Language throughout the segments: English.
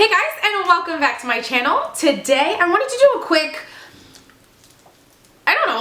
Hey guys, and welcome back to my channel. Today I wanted to do a quick,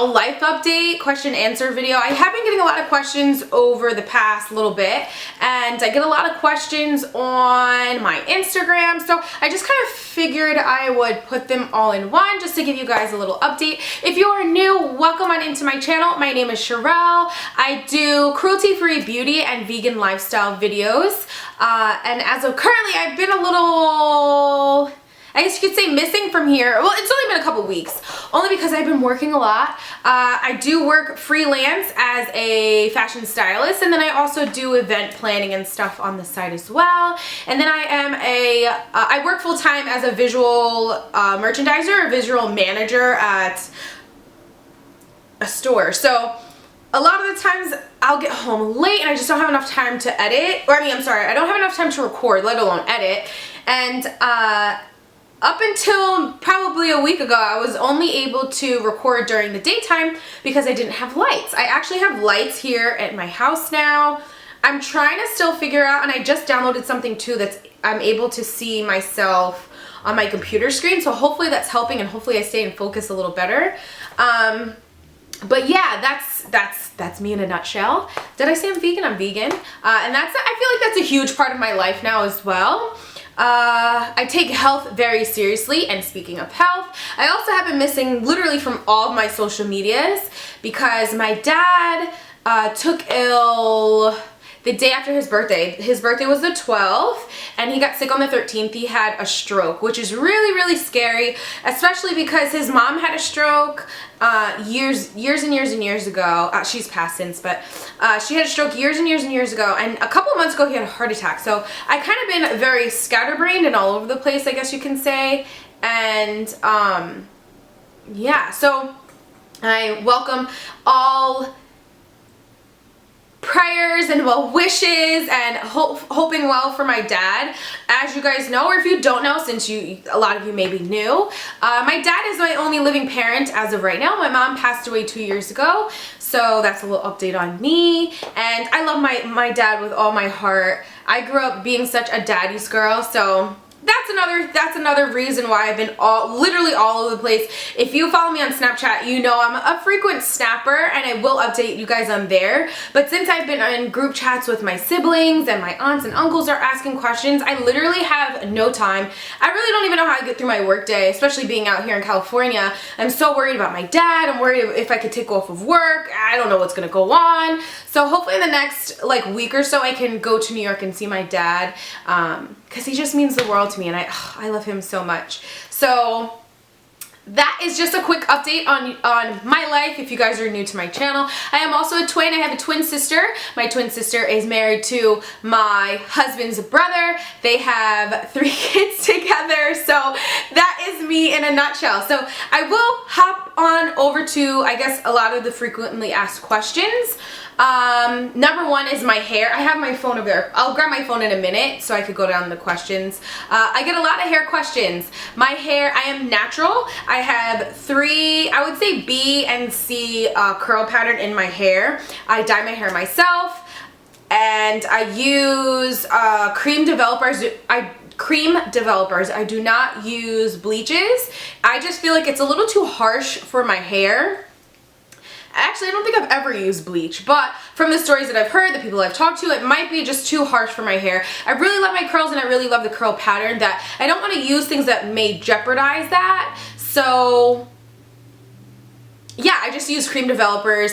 life update, question answer video. I have been getting a lot of questions over the past little bit, and I get a lot of questions on my Instagram, so I just kind of figured I would put them all in one just to give you guys a little update. If you are new, welcome on into my channel. My name is Sherelle. I do cruelty-free beauty and vegan lifestyle videos, and as of currently, I've been a little, I guess you could say, missing from here. Well, it's only been a couple weeks, only because I've been working a lot. I do work freelance as a fashion stylist, and then I also do event planning and stuff on the side as well. And then I work full time as a visual merchandiser, a visual manager at a store. So a lot of the times I'll get home late and I just don't have enough time to edit, or I don't have enough time to record, let alone edit. And up until probably a week ago, I was only able to record during the daytime because I didn't have lights. I actually have lights here at my house now. I'm trying to still figure out, and I just downloaded something too I'm able to see myself on my computer screen, so hopefully that's helping and hopefully I stay in focus a little better. But yeah, that's me in a nutshell. Did I say I'm vegan? I'm vegan. And I feel like that's a huge part of my life now as well. I take health very seriously, and speaking of health, I also have been missing literally from all of my social medias because my dad took ill the day after his birthday. His birthday was the 12th, and he got sick on the 13th. He had a stroke, which is really, really scary, especially because his mom had a stroke years and years ago. She's passed since, but she had a stroke years and years ago, and a couple months ago he had a heart attack. So I kind of been very scatterbrained and all over the place, I guess you can say. And yeah, so I welcome all prayers and well wishes and hoping well for my dad. As you guys know, or if you don't know, since a lot of you maybe knew, my dad is my only living parent as of right now. My mom passed away 2 years ago, so that's a little update on me. And I love my dad with all my heart. I grew up being such a daddy's girl, so that's another reason why I've been literally all over the place. If you follow me on Snapchat, you know I'm a frequent snapper, and I will update you guys on there. But since I've been in group chats with my siblings and my aunts and uncles are asking questions, I literally have no time. I really don't even know how I get through my work day, especially being out here in California. I'm so worried about my dad. I'm worried if I could take off of work. I don't know what's gonna go on. So hopefully in the next week or so I can go to New York and see my dad, because he just means the world to me, and I love him so much. So that is just a quick update on my life if you guys are new to my channel. I am also a twin. I have a twin sister. My twin sister is married to my husband's brother. They have 3 kids together. So that is me in a nutshell. So I will hop on over to, I guess, a lot of the frequently asked questions. Number one is my hair. I have my phone over there. I'll grab my phone in a minute so I could go down the questions. I get a lot of hair questions. My hair, I am natural. I have 3, I would say B and C curl pattern in my hair. I dye my hair myself, and I use cream developers. I do not use bleaches. I just feel like it's a little too harsh for my hair. Actually, I don't think I've ever used bleach, but from the stories that I've heard, the people I've talked to, it might be just too harsh for my hair. I really love my curls, and I really love the curl pattern. That I don't want to use things that may jeopardize that. So yeah, I just use cream developers.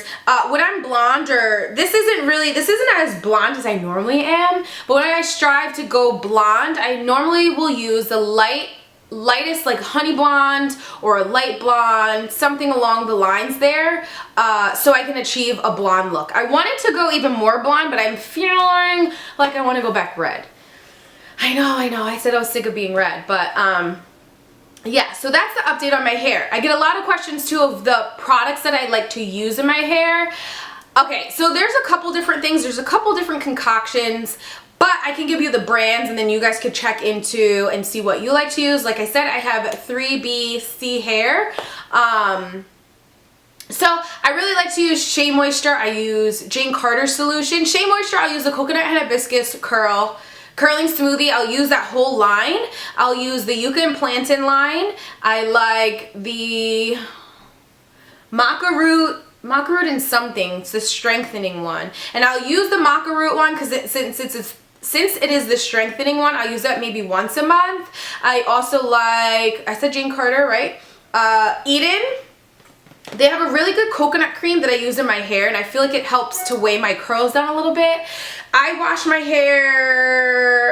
When I'm blonde, or this isn't as blonde as I normally am, but when I strive to go blonde, I normally will use the lightest, like honey blonde or a light blonde, something along the lines there, so I can achieve a blonde look. I wanted to go even more blonde, but I'm feeling like I want to go back red. I know, I said I was sick of being red, but yeah, so that's the update on my hair. I get a lot of questions too of the products that I like to use in my hair. Okay, so there's a couple different things. There's a couple different concoctions, but I can give you the brands, and then you guys could check into and see what you like to use. Like I said, I have 3BC hair. So I really like to use Shea Moisture. I use Jane Carter solution. Shea Moisture, I'll use the coconut and hibiscus curl curling smoothie. I'll use that whole line. I'll use the yucca and plantain line. I like the maca root and something. It's the strengthening one. And I'll use the maca root one because since it is the strengthening one, I'll use that maybe once a month. I also like, I said Jane Carter, right? Eden. They have a really good coconut cream that I use in my hair, and I feel like it helps to weigh my curls down a little bit. I washed my hair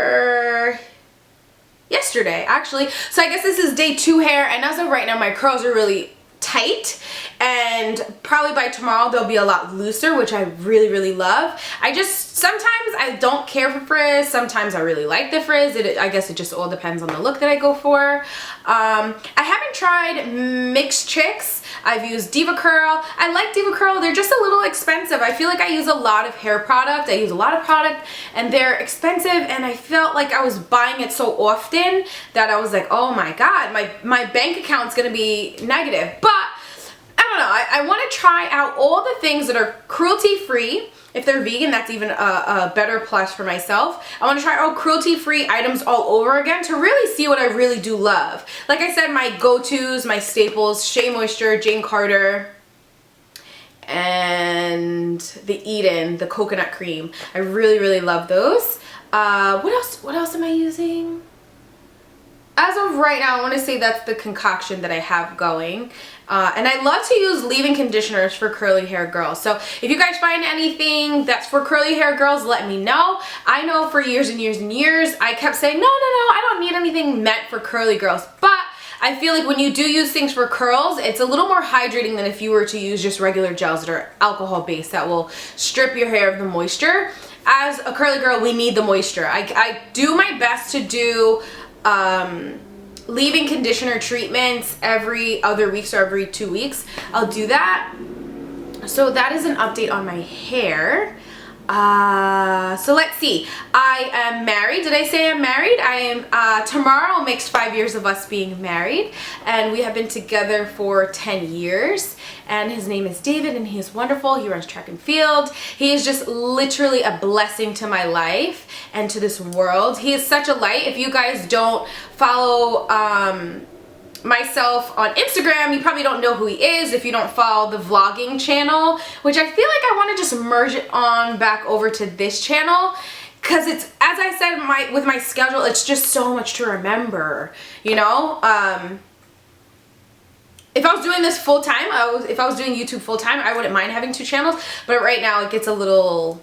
yesterday, actually. So I guess this is day 2 hair, and as of right now, my curls are really tight, and probably by tomorrow they'll be a lot looser, which I really, really love. Sometimes I don't care for frizz, sometimes I really like the frizz. I guess it just all depends on the look that I go for. I haven't tried Mixed Chicks. I've used Diva Curl. I like Diva Curl. They're just a little expensive. I feel like I use a lot of hair product. I use a lot of product and they're expensive, and I felt like I was buying it so often that I was like, oh my God, my bank account's gonna be negative. But I don't know, I want to try out all the things that are cruelty-free. If they're vegan, that's even a better plus for myself. I want to try all cruelty-free items all over again to really see what I really do love. Like I said, my go-tos, my staples, Shea Moisture, Jane Carter, and the Eden, the coconut cream. I really, really love those. What else am I using? As of right now, I want to say that's the concoction that I have going. And I love to use leave-in conditioners for curly hair girls. So if you guys find anything that's for curly hair girls, let me know. I know for years and years and years, I kept saying, no, I don't need anything meant for curly girls. But I feel like when you do use things for curls, it's a little more hydrating than if you were to use just regular gels that are alcohol-based that will strip your hair of the moisture. As a curly girl, we need the moisture. I do my best to do leave-in conditioner treatments every other week, so every 2 weeks I'll do that. So that is an update on my hair. So let's see. I am married. Did I say I'm married? I am, tomorrow makes 5 years of us being married, and we have been together for 10 years, and his name is David, and he is wonderful. He runs track and field. He is just literally a blessing to my life and to this world. He is such a light. If you guys don't follow, myself on Instagram, you probably don't know who he is if you don't follow the vlogging channel, which I feel like I want to just merge it on back over to this channel, because it's, as I said, with my schedule, it's just so much to remember, you know. If I was doing this full time, if I was doing YouTube full time, I wouldn't mind having 2 channels, but right now it gets a little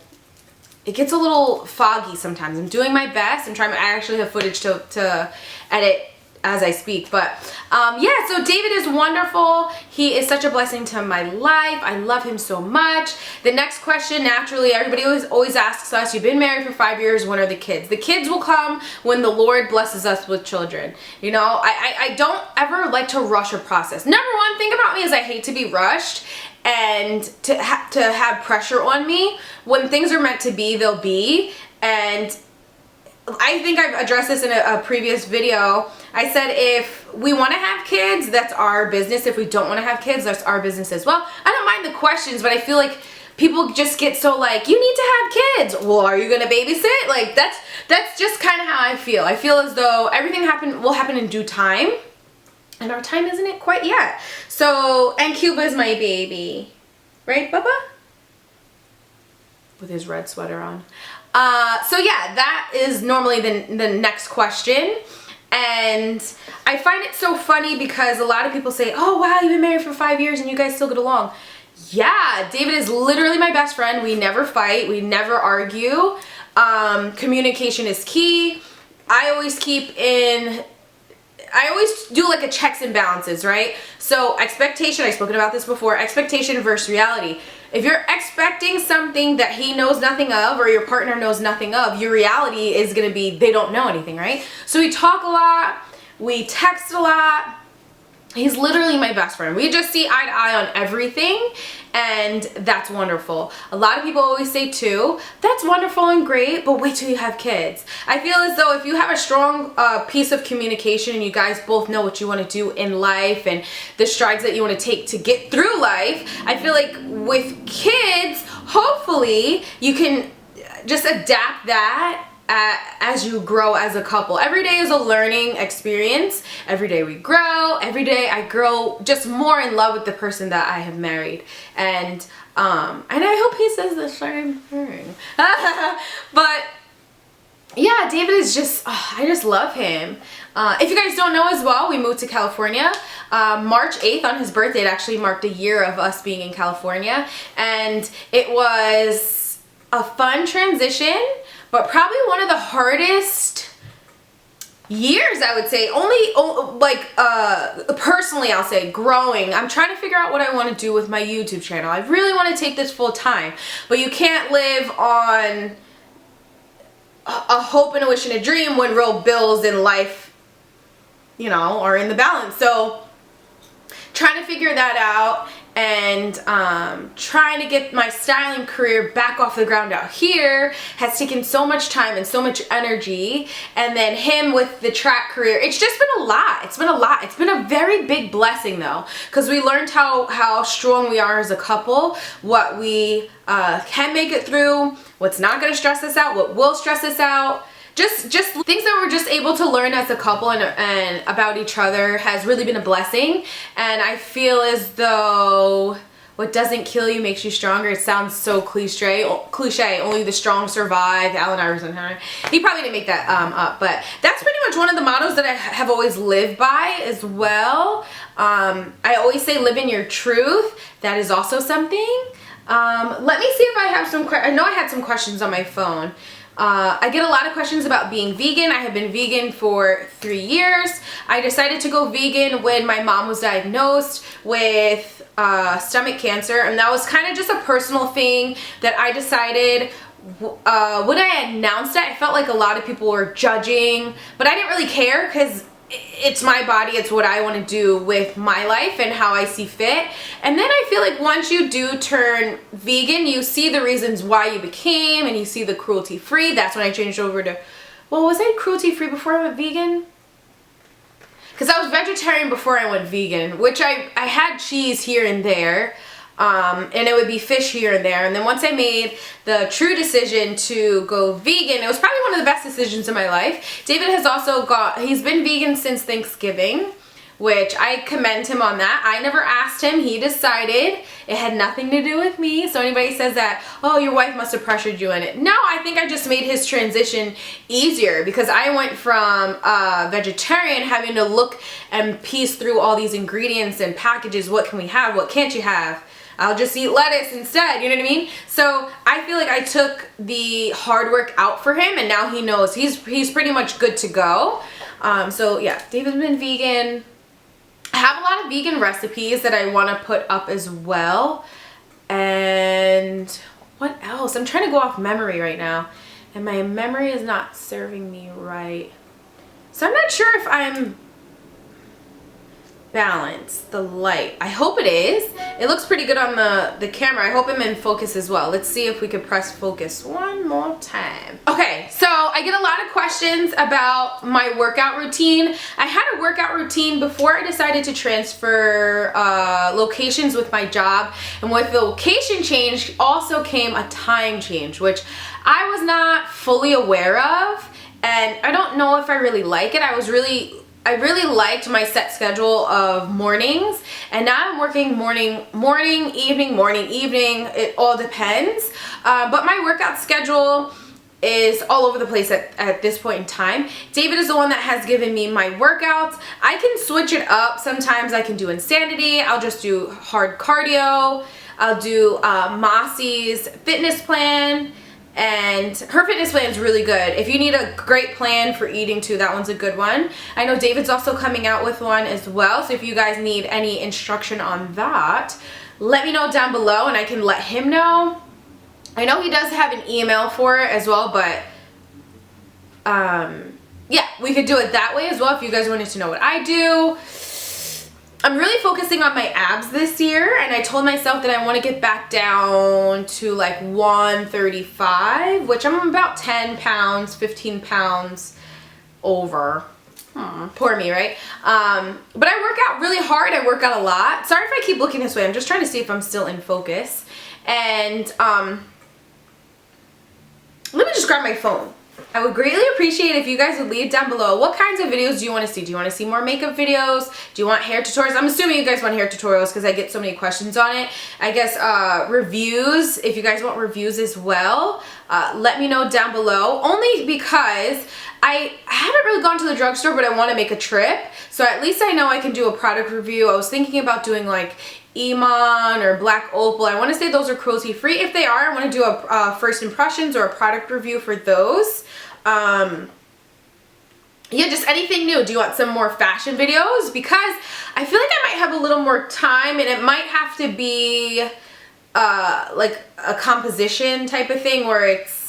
foggy sometimes. I'm doing my best. I actually have footage to edit as I speak, but yeah, so David is wonderful. He is such a blessing to my life. I love him so much. The next question, naturally, everybody always asks us, you've been married for 5 years, when are the kids? The kids will come when the Lord blesses us with children. You know, I don't ever like to rush a process. Number one thing about me is I hate to be rushed and to have pressure on me. When things are meant to be, they'll be. And I think I've addressed this in a previous video. I said if we want to have kids, that's our business. If we don't want to have kids, that's our business as well. I don't mind the questions, but I feel like people just get so like, you need to have kids. Well, are you going to babysit? Like that's just kind of how I feel. I feel as though everything will happen in due time, and our time isn't it quite yet. So, and Cuba's my baby, right, Bubba? With his red sweater on. So yeah, that is normally the next question, and I find it so funny because a lot of people say, oh wow, you've been married for 5 years and you guys still get along. Yeah, David is literally my best friend. We never fight, we never argue. Communication is key. I always do like a checks and balances, right? So expectation, I've spoken about this before, expectation versus reality. If you're expecting something that he knows nothing of, or your partner knows nothing of, your reality is going to be they don't know anything, right? So we talk a lot, we text a lot. He's literally my best friend. We just see eye to eye on everything, and that's wonderful. A lot of people always say too, that's wonderful and great, but wait till you have kids. I feel as though if you have a strong piece of communication and you guys both know what you want to do in life and the strides that you want to take to get through life, I feel like with kids, hopefully you can just adapt that as you grow as a couple. Every day is a learning experience. Every day we grow. Every day I grow just more in love with the person that I have married. And I hope he says the same thing. But yeah, David is just, I just love him. If you guys don't know as well, we moved to California. March 8th on his birthday, it actually marked a year of us being in California. And it was a fun transition, but probably one of the hardest years, I would say. Personally, I'll say growing. I'm trying to figure out what I want to do with my YouTube channel. I really want to take this full time, but you can't live on a hope and a wish and a dream when real bills in life, you know, are in the balance. So trying to figure that out, and trying to get my styling career back off the ground out here has taken so much time and so much energy. And then him with the track career, it's just been a lot. It's been a lot. It's been a very big blessing though, because we learned how strong we are as a couple, what we can make it through, what's not going to stress us out, what will stress us out. Just things that we're just able to learn as a couple and about each other has really been a blessing. And I feel as though what doesn't kill you makes you stronger. It sounds so cliche, only the strong survive. Allen Iverson, he probably didn't make that up, but that's pretty much one of the mottos that I have always lived by as well. I always say live in your truth. That is also something. Let me see if I have some I know I had some questions on my phone. I get a lot of questions about being vegan. I have been vegan for 3 years. I decided to go vegan when my mom was diagnosed with stomach cancer, and that was kind of just a personal thing that I decided. When I announced it, I felt like a lot of people were judging, but I didn't really care because it's my body, it's what I want to do with my life and how I see fit. And then I feel like once you do turn vegan, you see the reasons why you became, and you see the cruelty free. That's when I changed over to, well, was I cruelty free before I went vegan? Because I was vegetarian before I went vegan, which I had cheese here and there. And it would be fish here and there. And then once I made the true decision to go vegan, it was probably one of the best decisions in my life. David has also he's been vegan since Thanksgiving, which I commend him on that. I never asked him. He decided. It had nothing to do with me. So anybody says that, oh, your wife must have pressured you in it. No, I think I just made his transition easier because I went from vegetarian, having to look and piece through all these ingredients and packages. What can we have? What can't you have? I'll just eat lettuce instead, you know what I mean? So I feel like I took the hard work out for him, and now he knows he's pretty much good to go. So yeah, David's been vegan. I have a lot of vegan recipes that I want to put up as well. And what else? I'm trying to go off memory right now, and my memory is not serving me right. So I'm not sure if I'm balance the light. I hope it is. It looks pretty good on the camera. I hope I'm in focus as well. Let's see if we could press focus one more time. Okay, so I get a lot of questions about my workout routine. I had a workout routine before I decided to transfer locations with my job, and with the location change also came a time change, which I was not fully aware of, and I don't know if I really like it. I really liked my set schedule of mornings, and now I'm working morning, evening, it all depends. But my workout schedule is all over the place at this point in time. David is the one that has given me my workouts. I can switch it up. Sometimes I can do Insanity. I'll just do hard cardio. I'll do Mossy's fitness plan. And her fitness plan is really good. If you need a great plan for eating too, that one's a good one. I know David's also coming out with one as well, so if you guys need any instruction on that, let me know down below and I can let him know. I know he does have an email for it as well, but yeah, we could do it that way as well if you guys wanted to know what I do. I'm really focusing on my abs this year, and I told myself that I want to get back down to like 135, which I'm about 10 pounds, 15 pounds over. Poor me, right? But I work out really hard. I work out a lot. Sorry if I keep looking this way. I'm just trying to see if I'm still in focus. And let me just grab my phone. I would greatly appreciate if you guys would leave down below what kinds of videos do you want to see. Do you want to see more makeup videos? Do you want hair tutorials? I'm assuming you guys want hair tutorials because I get so many questions on it. I guess reviews, if you guys want reviews as well, let me know down below. Only because I haven't really gone to the drugstore, but I want to make a trip. So at least I know I can do a product review. I was thinking about doing like Iman or Black Opal. I want to say those are cruelty free. If they are, I want to do a first impressions or a product review for those. Yeah, just anything new. Do you want some more fashion videos? Because I feel like I might have a little more time, and it might have to be like a composition type of thing where it's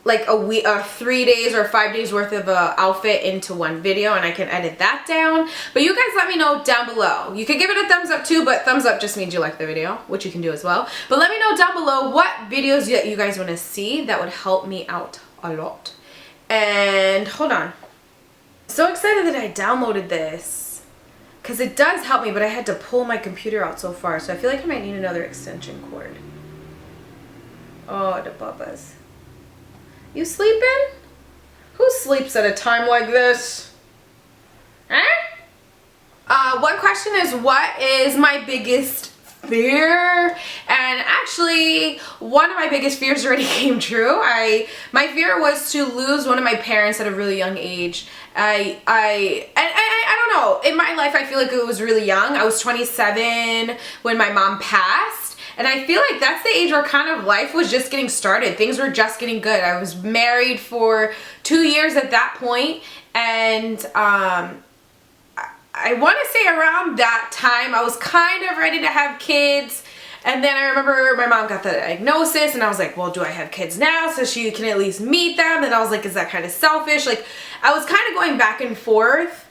like a week, 3 days or 5 days worth of a outfit into one video, and I can edit that down. But you guys let me know down below. You can give it a thumbs up too, but thumbs up just means you like the video, which you can do as well. But let me know down below what videos that you guys want to see. That would help me out a lot. And hold on, I'm so excited that I downloaded this because it does help me, but I had to pull my computer out so far, so I feel like I might need another extension cord. Oh, the bubbas. You sleeping? Who sleeps at a time like this? Huh? One question is, what is my biggest fear? And actually, one of my biggest fears already came true. My fear was to lose one of my parents at a really young age. I don't know. In my life, I feel like it was really young. I was 27 when my mom passed. And I feel like that's the age where kind of life was just getting started. Things were just getting good. I was married for 2 years at that point, and I want to say around that time I was kind of ready to have kids. And then I remember my mom got the diagnosis, and I was like, well, do I have kids now so she can at least meet them? And I was like, is that kind of selfish? Like, I was kind of going back and forth.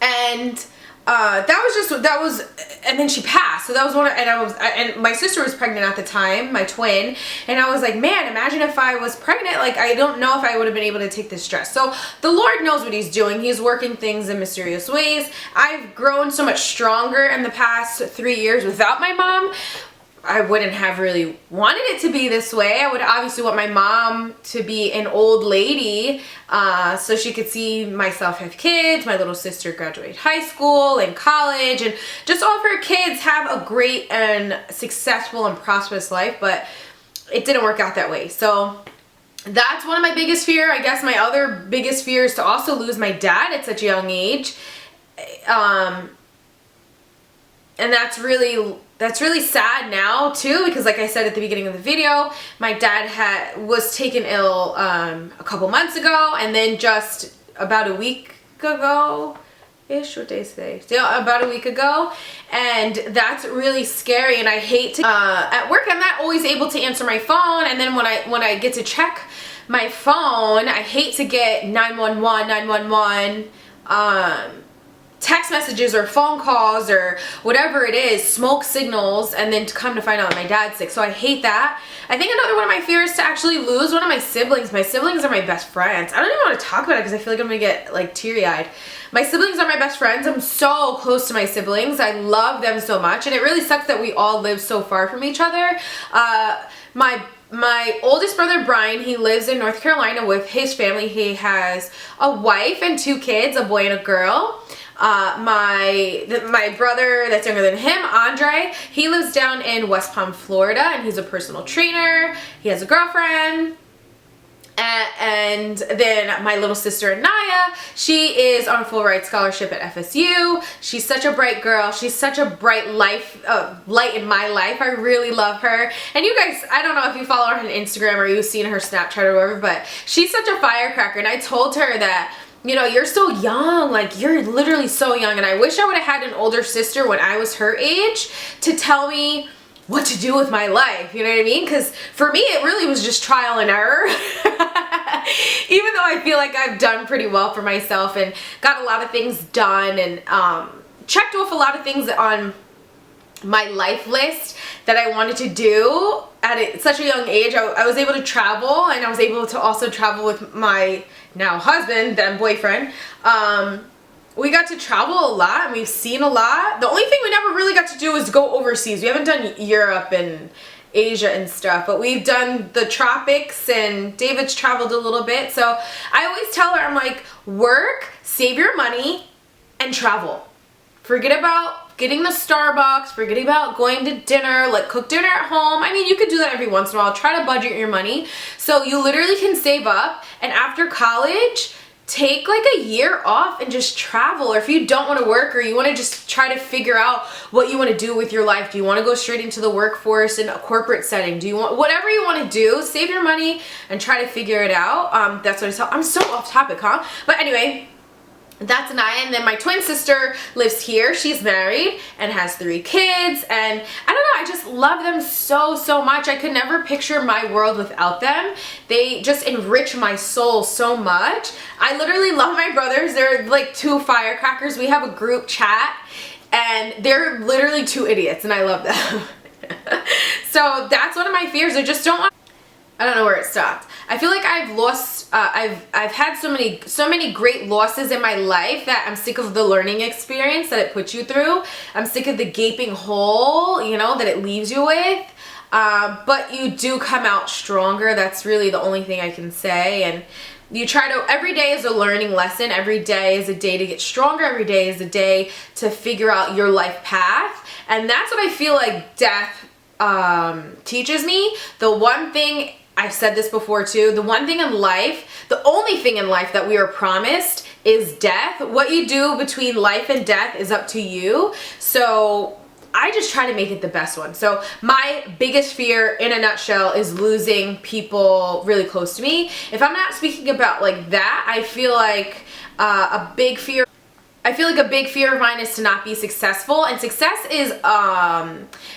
And and then she passed. So that was and my sister was pregnant at the time, my twin, and I was like, man, imagine if I was pregnant. Like, I don't know if I would have been able to take this stress. So the Lord knows what he's doing. He's working things in mysterious ways. I've grown so much stronger in the past 3 years without my mom. I wouldn't have really wanted it to be this way. I would obviously want my mom to be an old lady so she could see myself have kids, my little sister graduate high school and college, and just all of her kids have a great and successful and prosperous life, but it didn't work out that way. So that's one of my biggest fears. I guess my other biggest fear is to also lose my dad at such a young age. And that's really sad now too, because like I said at the beginning of the video, my dad was taken ill a couple months ago, and then just about a week ago-ish, what day is today? About a week ago, and that's really scary. And I hate to, at work I'm not always able to answer my phone, and then when I get to check my phone, I hate to get 911 text messages or phone calls or whatever it is, smoke signals, and then to come to find out that my dad's sick. So I hate that. I think another one of my fears is to actually lose one of my siblings. My siblings are my best friends. I don't even want to talk about it because I feel like I'm gonna get like teary-eyed. My siblings are my best friends. I'm so close to my siblings. I love them so much, and it really sucks that we all live so far from each other. My oldest brother, Brian, he lives in North Carolina with his family. He has a wife and 2 kids, a boy and a girl. My brother that's younger than him, Andre, he lives down in West Palm, Florida, and he's a personal trainer. He has a girlfriend. And then my little sister, Naya, she is on a full ride scholarship at FSU. She's such a bright girl. She's such a bright light in my life. I really love her. And you guys, I don't know if you follow her on Instagram or you've seen her Snapchat or whatever, but she's such a firecracker. And I told her that, you know, you're so young, like you're literally so young, and I wish I would have had an older sister when I was her age to tell me what to do with my life, you know what I mean? Because for me, it really was just trial and error. Even though I feel like I've done pretty well for myself and got a lot of things done and checked off a lot of things on my life list that I wanted to do at such a young age. I was able to travel, and I was able to also travel with my now husband, then boyfriend. We got to travel a lot, and we've seen a lot. The only thing we never really got to do is go overseas. We haven't done Europe and Asia and stuff, but we've done the tropics and David's traveled a little bit. So I always tell her, I'm like, work, save your money, and travel. Forget about getting the Starbucks, forget about going to dinner, like cook dinner at home. I mean, you could do that every once in a while. Try to budget your money. So you literally can save up, and after college, take like a year off and just travel. Or if you don't want to work, or you want to just try to figure out what you want to do with your life. Do you want to go straight into the workforce in a corporate setting? Do you want, whatever you want to do, save your money and try to figure it out. That's what I tell. I'm so off topic, huh? But anyway, that's Anaya. And then my twin sister lives here. She's married and has 3 kids, and I don't know, I just love them so much. I could never picture my world without them. They just enrich my soul so much. I literally love my brothers. They're like 2 firecrackers. We have a group chat, and they're literally 2 idiots, and I love them. So that's one of my fears. I just don't want, I don't know where it stopped. I feel like I've lost, I've had so many great losses in my life that I'm sick of the learning experience that it puts you through. I'm sick of the gaping hole, you know, that it leaves you with. But you do come out stronger. That's really the only thing I can say. And you try to, every day is a learning lesson. Every day is a day to get stronger. Every day is a day to figure out your life path. And that's what I feel like death teaches me. The one thing, I've said this before too, the one thing in life, the only thing in life that we are promised is death. What you do between life and death is up to you. So I just try to make it the best one. So my biggest fear in a nutshell is losing people really close to me. If I'm not speaking about like that, I feel like a big fear of mine is to not be successful, and success is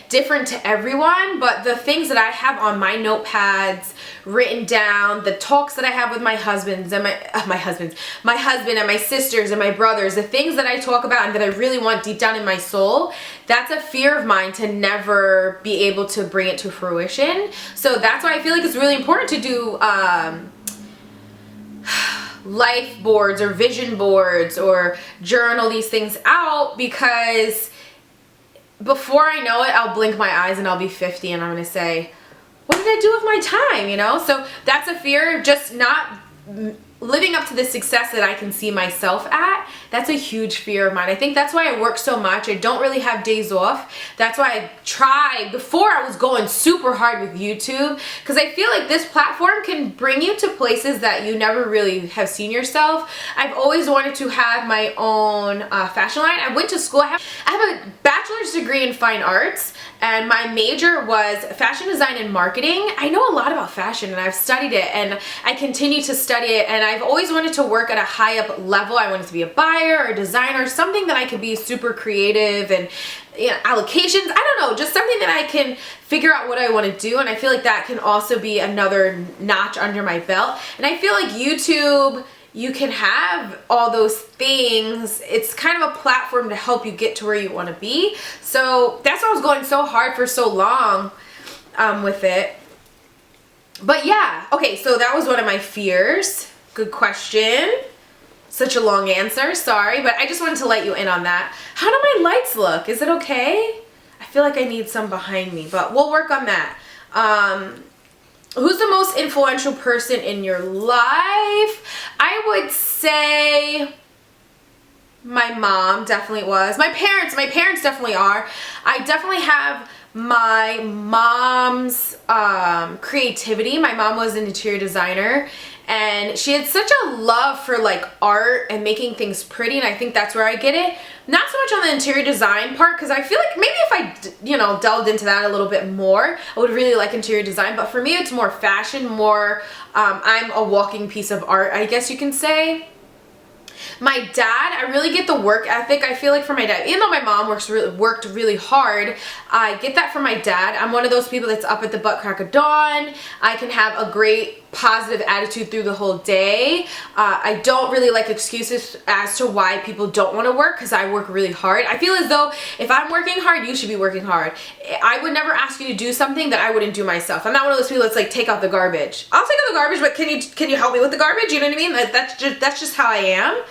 different to everyone, but the things that I have on my notepads written down, the talks that I have with my husband and my husband and my sisters and my brothers, the things that I talk about and that I really want deep down in my soul, that's a fear of mine to never be able to bring it to fruition. So that's why I feel like it's really important to do life boards or vision boards or journal these things out, because before I know it, I'll blink my eyes and I'll be 50 and I'm going to say, what did I do with my time, you know? So that's a fear of just not living up to the success that I can see myself at. That's a huge fear of mine. I think that's why I work so much. I don't really have days off. That's why I tried, before I was going super hard with YouTube, because I feel like this platform can bring you to places that you never really have seen yourself. I've always wanted to have my own fashion line. I went to school. I have a bachelor's degree in fine arts, and my major was fashion design and marketing. I know a lot about fashion, and I've studied it, and I continue to study it, and I've always wanted to work at a high up level. I wanted to be a buyer or a designer, something that I could be super creative and, you know, allocations, I don't know, just something that I can figure out what I want to do. And I feel like that can also be another notch under my belt. And I feel like YouTube, you can have all those things. It's kind of a platform to help you get to where you want to be. So that's why I was going so hard for so long with it. But yeah, okay, so that was one of my fears. Good question. Such a long answer, sorry, but I just wanted to let you in on that. How do my lights look? Is it okay? I feel like I need some behind me, but we'll work on that. Who's the most influential person in your life? I would say my mom definitely was. My parents definitely are. I definitely have my mom's creativity. My mom was an interior designer, and she had such a love for like art and making things pretty, and I think that's where I get it. Not so much on the interior design part, because I feel like maybe if I, you know, delved into that a little bit more, I would really like interior design. But for me, it's more fashion, more I'm a walking piece of art, I guess you can say. My dad, I really get the work ethic. I feel like for my dad, even though my mom worked really hard, I get that from my dad. I'm one of those people that's up at the butt crack of dawn. I can have a great positive attitude through the whole day. I don't really like excuses as to why people don't want to work, because I work really hard. I feel as though if I'm working hard, you should be working hard. I would never ask you to do something that I wouldn't do myself. I'm not one of those people that's like, take out the garbage. I'll take out the garbage, but can you help me with the garbage? You know what I mean? That's just how I am.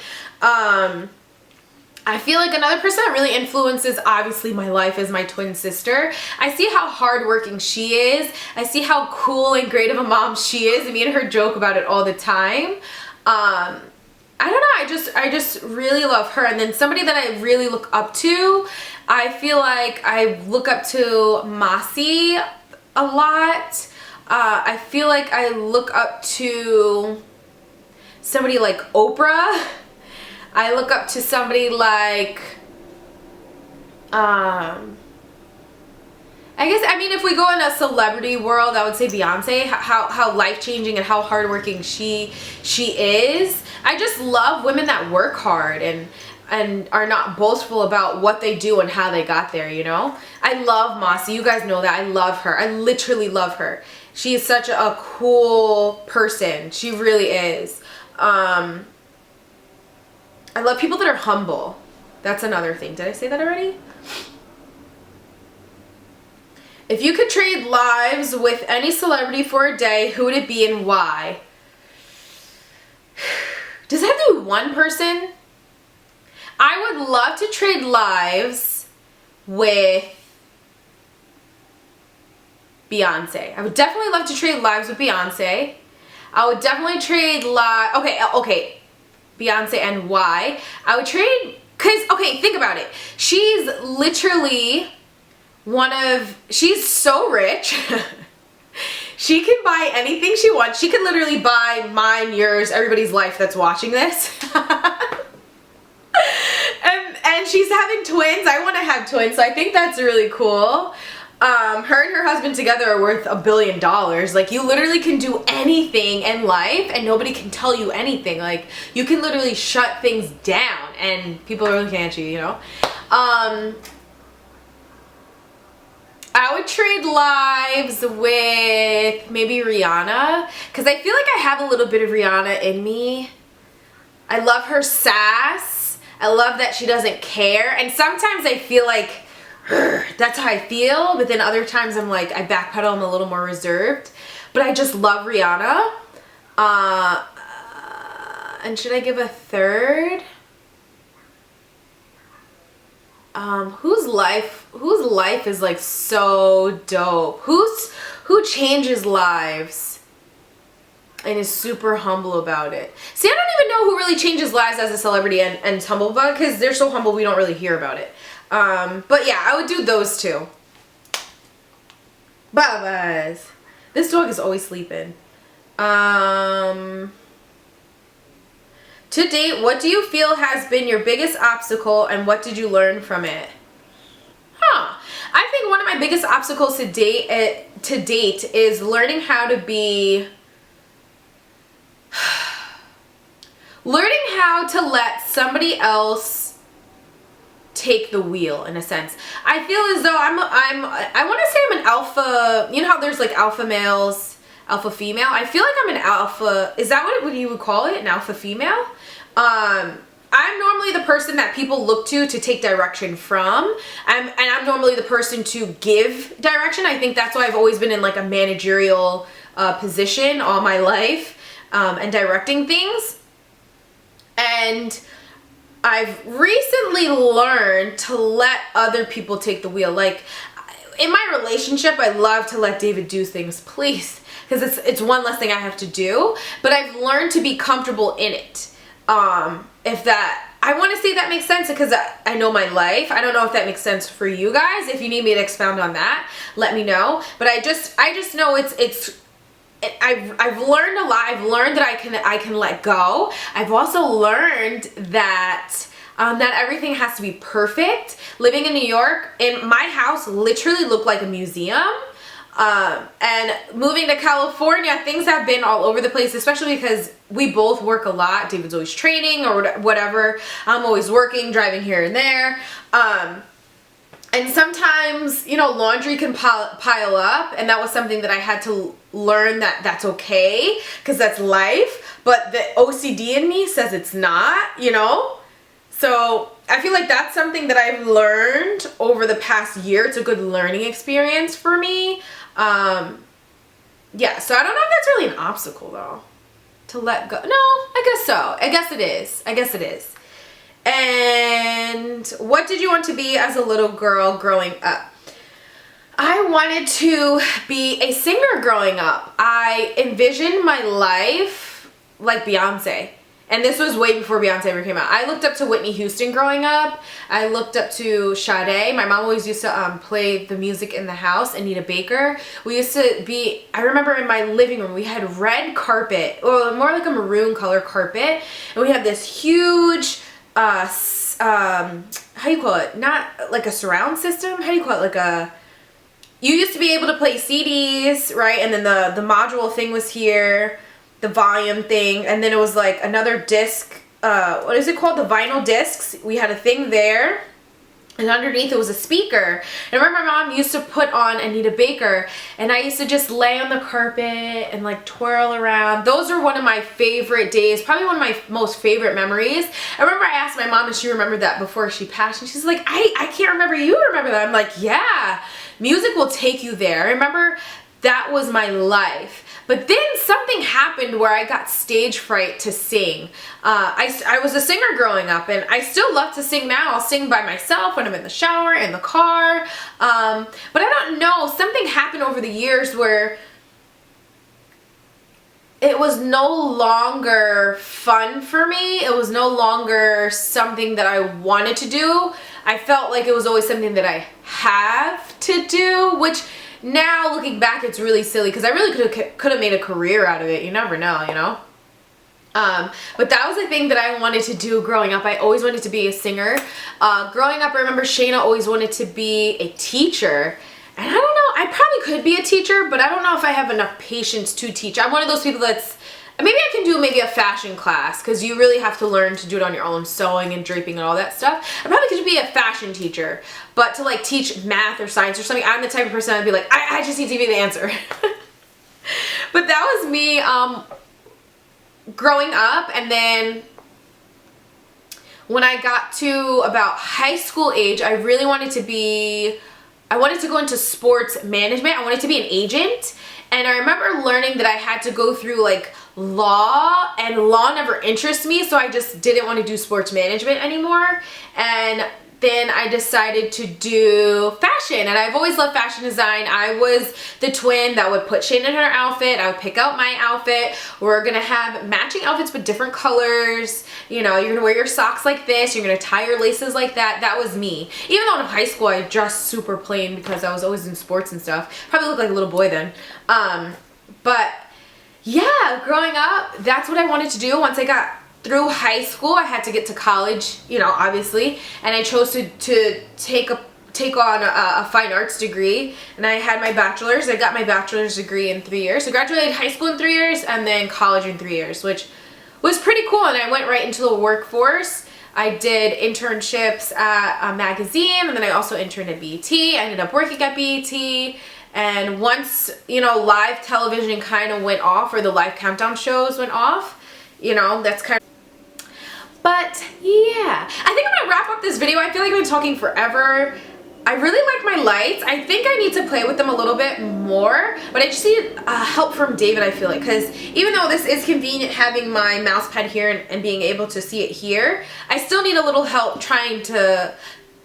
I feel like another person that really influences obviously my life is my twin sister. I see how hardworking she is. I see how cool and great of a mom she is. Me and her joke about it all the time. I don't know, I just really love her. And then somebody that I really look up to, I feel like I look up to Masi a lot. I feel like I look up to somebody like Oprah. I look up to somebody like, I guess, I mean, if we go in a celebrity world, I would say Beyonce, how life-changing and how hardworking she is. I just love women that work hard and are not boastful about what they do and how they got there, you know? I love Masi. You guys know that. I love her. I literally love her. She is such a cool person. She really is. I love people that are humble. That's another thing. Did I say that already? If you could trade lives with any celebrity for a day, who would it be and why? Does that have to be one person? I would love to trade lives with Beyonce. I would definitely love to trade lives with Beyonce. I would definitely trade okay, Beyonce, and why? I would trade, because, okay, think about it. She's literally she's so rich. She can buy anything she wants. She could literally buy mine, yours, everybody's life that's watching this. And she's having twins. I want to have twins, so I think that's really cool. Her and her husband together are worth $1 billion. Like, you literally can do anything in life and nobody can tell you anything. Like, you can literally shut things down and people are looking at you, you know? I would trade lives with maybe Rihanna, because I feel like I have a little bit of Rihanna in me. I love her sass. I love that she doesn't care. And sometimes I feel like that's how I feel, but then other times I'm like, I backpedal, I'm a little more reserved. But I just love Rihanna. And should I give a third? Whose life is like so dope? Who changes lives and is super humble about it? See, I don't even know who really changes lives as a celebrity and is humble about it, because they're so humble we don't really hear about it. But yeah, I would do those two. Babas. This dog is always sleeping. To date, what do you feel has been your biggest obstacle and what did you learn from it? I think one of my biggest obstacles to date is learning how to be... learning how to let somebody else take the wheel, in a sense. I feel as though I want to say I'm an alpha. You know how there's like alpha males, alpha female? I feel like I'm an alpha. Is that what you would call it? An alpha female? I'm normally the person that people look to take direction from. And I'm normally the person to give direction. I think that's why I've always been in like a managerial position all my life, and directing things. And I've recently learned to let other people take the wheel. Like, in my relationship, I love to let David do things, please, because it's one less thing I have to do. But I've learned to be comfortable in it. I want to say that makes sense, because I know my life. I don't know if that makes sense for you guys. If you need me to expound on that, let me know. But I just know I've learned a lot. I've learned that I can let go. I've also learned that that everything has to be perfect. Living in New York, in my house literally looked like a museum. And moving to California, things have been all over the place, especially because we both work a lot. David's always training or whatever. I'm always working, driving here and there. And sometimes, you know, laundry can pile up, and that was something that I had to learn that's okay, because that's life. But the OCD in me says it's not, you know? So I feel like that's something that I've learned over the past year. It's a good learning experience for me. Yeah, so I don't know if that's really an obstacle though, to let go. No, I guess so. I guess it is. And what did you want to be as a little girl growing up? I wanted to be a singer growing up. I envisioned my life like Beyonce. And this was way before Beyonce ever came out. I looked up to Whitney Houston growing up. I looked up to Sade. My mom always used to play the music in the house. Anita Baker. We used to be, I remember in my living room, we had red carpet, or more like a maroon color carpet. And we had this huge, how do you call it? Not like a surround system. How do you call it? Like a... You used to be able to play CDs, right? And then the module thing was here, the volume thing, and then it was like another disc, what is it called? The vinyl discs. We had a thing there, and underneath it was a speaker. And I remember my mom used to put on Anita Baker, and I used to just lay on the carpet and like twirl around. Those are one of my favorite days, probably one of my most favorite memories. I remember I asked my mom if she remembered that before she passed, and she's like, I can't remember. You remember that? I'm like, yeah. Music will take you there. I remember that was my life. But then something happened where I got stage fright to sing. I was a singer growing up, and I still love to sing now. I'll sing by myself when I'm in the shower, in the car. But I don't know, something happened over the years where it was no longer fun for me. It was no longer something that I wanted to do. I felt like it was always something that I have to do, which now looking back, it's really silly because I really could have made a career out of it. You never know, you know? But that was the thing that I wanted to do growing up. I always wanted to be a singer. Growing up, I remember Shayna always wanted to be a teacher. And I don't know, I probably could be a teacher, but I don't know if I have enough patience to teach. I'm one of those people that's, maybe I can do maybe a fashion class, because you really have to learn to do it on your own, sewing and draping and all that stuff. I probably could be a fashion teacher, but to like teach math or science or something, I'm the type of person I'd be like, I just need to be the answer. But that was me growing up. And then when I got to about high school age, I really wanted to be, I wanted to go into sports management. I wanted to be an agent. And I remember learning that I had to go through like law, and law never interested me, so I just didn't want to do sports management anymore. And then I decided to do fashion, and I've always loved fashion design. I was the twin that would put Shayna in her outfit. I would pick out my outfit. We're gonna have matching outfits with different colors. You know, you're gonna wear your socks like this. You're gonna tie your laces like that. That was me. Even though in high school I dressed super plain because I was always in sports and stuff. Probably looked like a little boy then. But yeah, growing up, that's what I wanted to do. Once I got through high school, I had to get to college, you know, obviously, and I chose to take on a fine arts degree, and I had my bachelor's. I got my bachelor's degree in 3 years. So I graduated high school in 3 years and then college in 3 years, which was pretty cool, and I went right into the workforce. I did internships at a magazine, and then I also interned at BET. I ended up working at BET. And once, you know, live television kind of went off, or the live countdown shows went off, you know, that's kind of... But yeah, I think I'm gonna wrap up this video. I feel like I've been talking forever. I really like my lights. I think I need to play with them a little bit more, but I just need help from David, I feel like, because even though this is convenient having my mouse pad here and being able to see it here, I still need a little help trying to...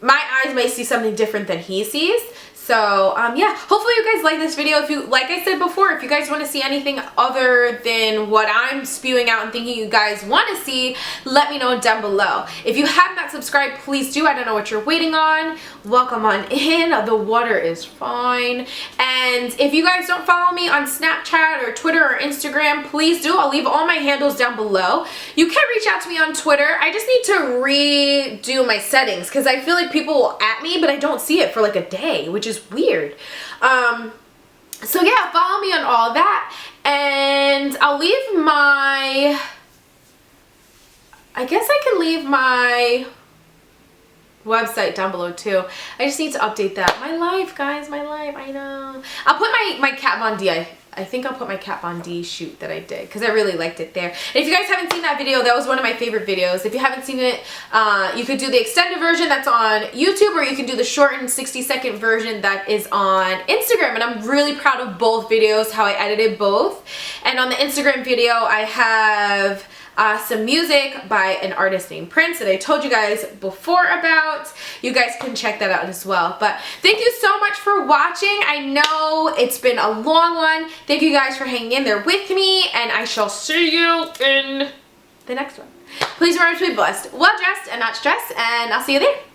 My eyes may see something different than he sees. So yeah, hopefully you guys like this video. If you, like I said before, if you guys want to see anything other than what I'm spewing out and thinking you guys want to see, let me know down below. If you have not subscribed, please do. I don't know what you're waiting on. Welcome on in. The water is fine. And if you guys don't follow me on Snapchat or Twitter or Instagram, please do. I'll leave all my handles down below. You can reach out to me on Twitter. I just need to redo my settings because I feel like people will at me, but I don't see it for like a day, which is weird. So yeah, follow me on all that, and I'll leave my, I guess I can leave my website down below too. I just need to update that. My life, guys, my life, I know. I'll put my Kat Von D, I think I'll put my Kat Von D shoot that I did because I really liked it there. And if you guys haven't seen that video, that was one of my favorite videos. If you haven't seen it, you could do the extended version that's on YouTube, or you can do the shortened 60-second version that is on Instagram. And I'm really proud of both videos, how I edited both. And on the Instagram video, I have some music by an artist named Prince that I told you guys before about. You guys can check that out as well. But thank you so much for watching. I know it's been a long one. Thank you guys for hanging in there with me, and I shall see you in the next one. Please remember to be blessed, well dressed, and not stressed, and I'll see you there.